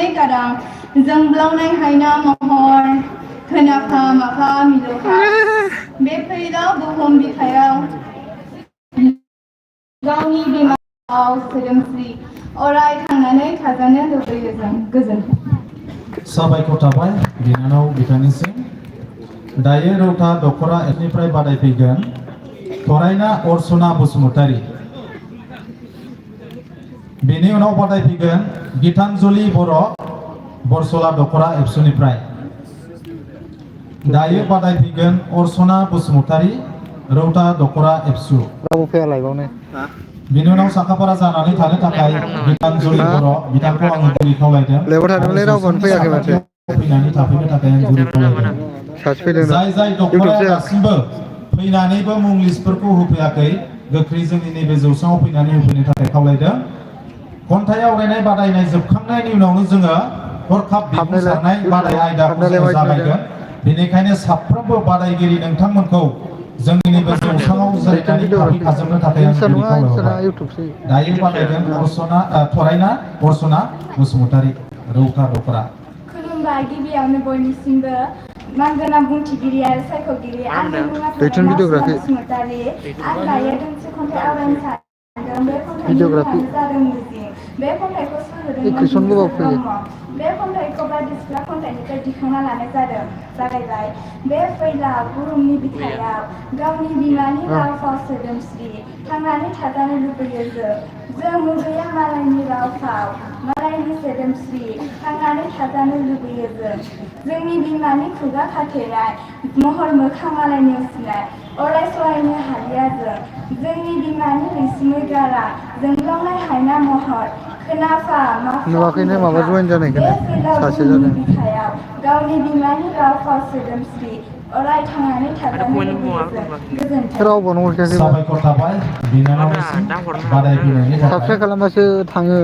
फामै गारां जोंब्लावनाय हायना महर खोनाफा माफा मिलौहा बे फैलाव बुहुम बिखायाव गावनि बिमायाव सोदोमस्रि अराय थांनानै थाजानो लुबैयो जों गोजोन्थों। साबायखर थाबाय बिनानाव बिथांनिसिम। दायो रौता दख'रा एपनिफ्राय बादायफैगोन थरायना अर्चना बसुमतारी। बेनि उनाव बादायफैगोन गीतांजलि बर' बरसला दख'रा एबसुनिफ्राय। दायो बादायफैगोन अर्चना बसुमतारी रौता दख'रा एबसु। रावबो फैया लायबावनो। बेनि उनाव साखाफारा जानानै थानो थाखाय गीतांजलि बर' बिथांखौ आङो गुरै खावलायदों। लेबाव थादोंमोनलै रावबोआनो फैयाखै माथो। फैनानै थाफैनो थाखाय आं गुरै खावलायदों। सासे फैदों जाय दख'राया दासिमबो फैनानैबो मुं लिस्टफोरखौ होफैयाखै गोख्रै जोंनि नैबे जौसाङाव फैनानै होफैनो थाखाय खावलायदों। खन्थाइ आवरायनाय बादायनाय जोबखांनायनि उनावनो जोङो हरखाब बिमुंसारनाय बादाय आयदाखौ जोङो जागायगोन। बेनिखायनो साफ्रोमबो बादायगिरि नोंथांमोनखौ जोंनि नैबे जौसाङाव जिरायनानै थाफैखाजोबनो थाखाय आं गुरै खावलायहरबाय। दायो बादायगोन थरायना अर्चना बसुमतारी रौता दख'रा। खुलुमबाय गिबियावनो बयनिसिमबो मानगोनां बुंथिगिरि आरो सायख'गिरि आंनि मुङा थरायना अर्चना बसुमतारी। आं दायो दोंसे खन्थाइ आवरायनो सानदों। बे खन्थाइनि मुङानो जादों मिजिं। बे खन्थाइखौ सुजुदोंमोन बिलिफां ब्रह्म। बे खन्थाइखौ बारदै सिख्ला खन्थाइनिफ्राय दिखांना लानाय जादों। जागायबाय बे फैलाव बुहुमनि बिखायाव गावनि बिमानि राव फाव सोदोमस्रि थांनानै थाजानो लुबैयो जों मुगैया मालायनि राव फाव मालायनि सोदोमस्रि थांनानै थाजानो लुबैयो जोंनि बिमानि खुगा खाथेनाय महर मोखां मालाय नेवसिनाय अराय सहायनो हालिया जोंनि बिमानि रैसुमै गारां जोंब्लावनाय हायना महर खोनाफा नुवाखैनो माबा जयेन जानायखौनो सासे जादों। बिखायाव गावनि बिमानि राव फाव सोदोमस्रि अराय थांनानै थाजानो लुबैयो गोजोन्थों। रावबोआनो हरखायाखै। साबायखर थाबाय बिनानावनिसिम बादायफैनायनि थाखाय। साबस्क्राइब खालामबासो थाङो।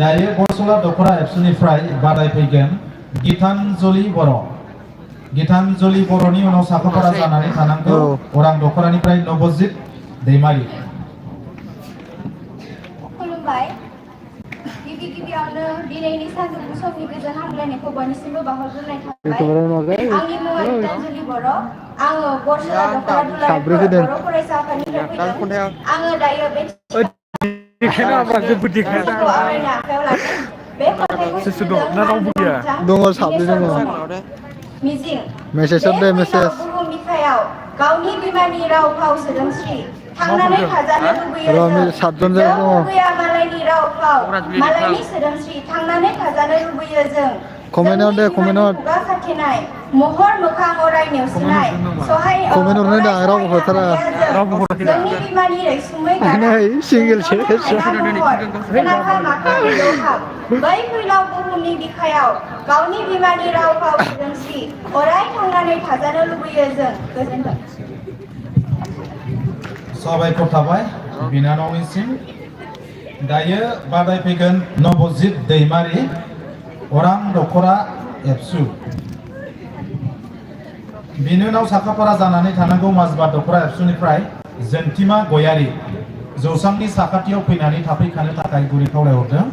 दायो बरसला दख'रा एबसुनिफ्राय बादायफैगोन गीतांजलि बर'। गीतांजलि बर'नि उनाव साखाफारा जानानै थानांगौ अरां दख'रानिफ्राय नबजित दैमारि। खुलुमबाय गिबियावनो दिनैनि सानजौफु समनि गोजोन हामलायनायखौ बयनिसिमबो बावहरग्रोनाय थाबाय। आंनि मुङा गीतांजलि बर'। आङो बरसला दख'रा दुलाराय बर' फरायसा आफादनिफ्राय फैदों। आङो दायो बे खन्थाइखौ आवरायनो आखायाव लादों। बे खन्थाइखौ सुजुदों दङ साब्रै दङ। मिजिं। मेसेज बे हरदे फैलाव मेसेज। बुहुम बिखायाव गावनि बिमानि राव फाव सोदोमस्रि थांनानै थाजानो लुबैयो सातजन जों दङ। मुगैया मालायनि राव फाव मालायनि सोदोमस्रि थांनानै थाजानो लुबैयो कमेन्टआव दे कमेन्टआव। खुगा खाथेनाय महर मोखां अराय नेवसिनाय कमेन्ट हरनो दा रावबो हरथारा। जोंनि बिमानि रैसुमै गारां सिंगेलसो। खोनाफा माफा मिलौहाब बै फैलाव बुहुमनि बिखायाव गावनि बिमानि राव फाव सोदोमस्रि अराय थांनानै थाजानो लुबैयो गोजोन्थों। साबायखर थाबाय बिनानावनिसिम। दायो बादायफैगोन नबजित दैमारि अरां दख'रा एबसु। बेनि उनाव साखाफारा जानानै थानांगौ माजबा दख'रा एबसुनिफ्राय जोंथिमा गयारि। जौसांनि साखाथियाव फैनानै थाफैखानो थाखाय गुरै खावलायहरदों।